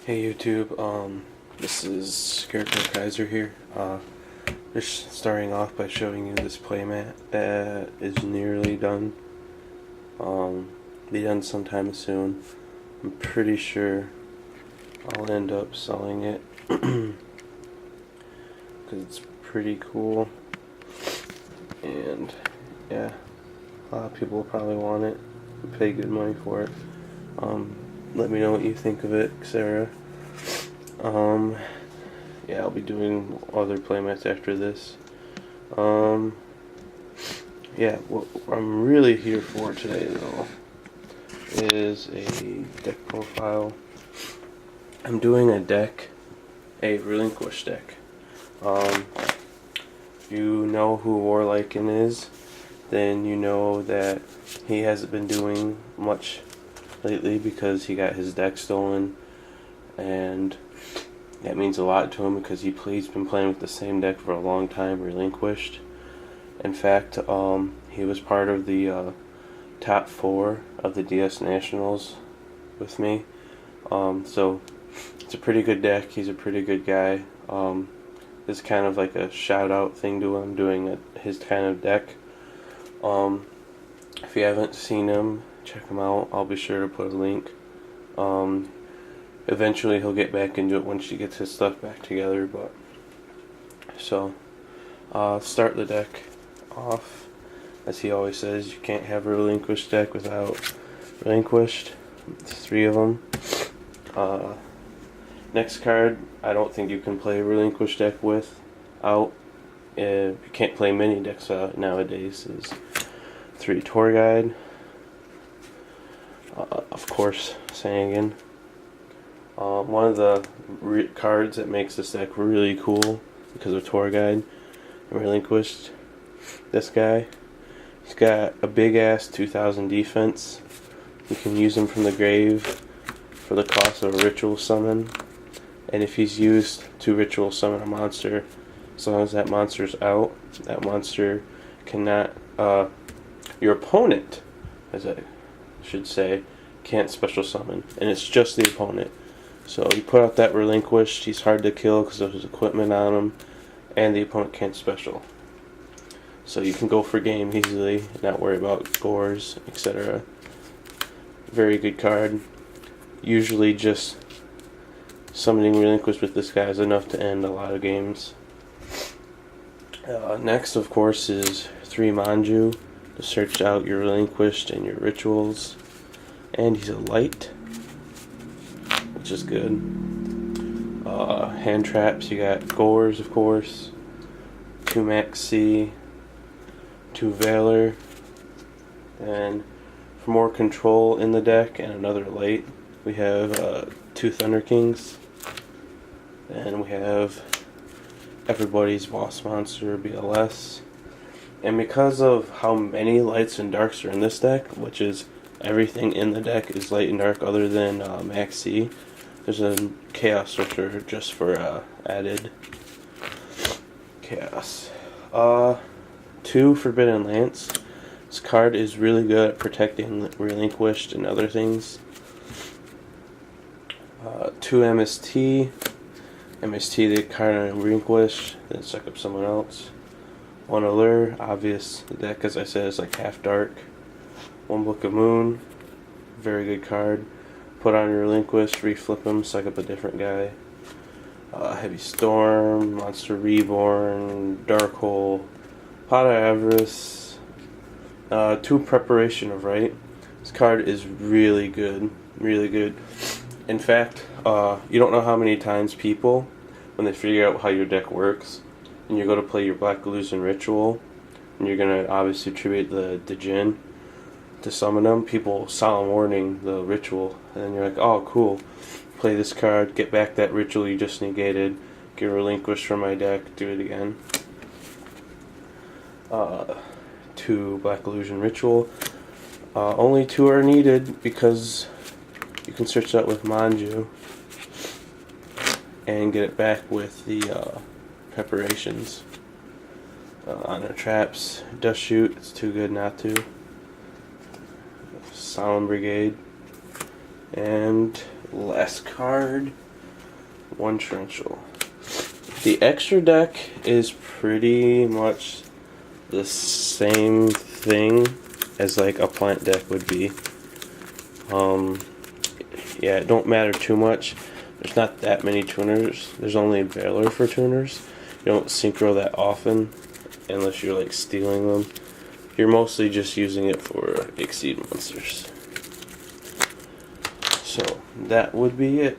Hey YouTube, this is Scarecrow Kaiser here. Just starting off by showing you this playmat that is nearly done. Be done sometime soon. I'm pretty sure I'll end up selling it because it's pretty cool, and yeah, a lot of people will probably want it and pay good money for it. Let me know what you think of it, etc. Yeah, I'll be doing other playmats after this. Yeah, what I'm really here for today, though, is a deck profile. I'm doing a Relinquished deck. If you know who Warlykin is, then you know that he hasn't been doing much lately because he got his deck stolen, and that means a lot to him because he's been playing with the same deck for a long time, Relinquished. In fact, he was part of the top 4 of the DS Nationals with me. So it's a pretty good deck. He's a pretty good guy. It's kind of like a shout out thing to him, doing his kind of deck. If you haven't seen him, check him out. I'll be sure to put a link. Eventually he'll get back into it once he gets his stuff back together, but so start the deck off. As he always says, you can't have a Relinquished deck without Relinquished. It's 3 of them. Next card, I don't think you can play a Relinquished deck without. You can't play many decks nowadays. Is 3 Tour Guide. Of course, Sangin. One of the cards that makes this deck really cool because of Tour Guide and Relinquished. This guy, he's got a big ass 2000 defense. You can use him from the grave for the cost of a ritual summon, and if he's used to ritual summon a monster, as long as that monster's out, that monster cannot, your opponent, as I should say, can't special summon, and it's just the opponent. So you put out that Relinquished, he's hard to kill because of his equipment on him, and the opponent can't special. So you can go for game easily, not worry about gores, etc. Very good card. Usually just summoning Relinquished with this guy is enough to end a lot of games. Next, of course, is 3 Manju to search out your Relinquished and your rituals. And he's a light, which is good. Hand traps, you got gores, of course, 2 Max C, 2 Valor, and for more control in the deck and another light, we have 2 Thunder Kings, and we have everybody's boss monster, BLS. And because of how many lights and darks are in this deck, which is everything in the deck is light and dark other than Max C, there's a Chaos Sorcerer just for added chaos. 2 Forbidden Lance. This card is really good at protecting Relinquished and other things. 2 MST. MST, the card on Relinquished, then suck up someone else. 1 Allure, obvious. The deck, as I said, is like half dark. 1 Book of Moon, very good card. Put on your Relinquished, reflip him, suck up a different guy. Heavy Storm, Monster Reborn, Dark Hole, Pot of Avarice. 2 Preparation of Right. This card is really good, really good. In fact, you don't know how many times people, when they figure out how your deck works, and you go to play your Black Illusion Ritual, and you're going to obviously tribute the Djinn to summon them, people solemn warning the ritual, and then you're like, oh cool, play this card, get back that ritual you just negated, get Relinquished from my deck, do it again. 2 Black Illusion Ritual. Only 2 are needed because you can search that with Manju and get it back with the preparations. Honor Traps, Dust Shoot, it's too good not to. Solemn Brigade. And last card one torrential. The extra deck is pretty much the same thing as like a plant deck would be. Yeah, it don't matter too much. There's not that many tuners. There's only Valor for tuners. You don't synchro that often unless you're like stealing them. You're mostly just using it for Exceed monsters. So that would be it.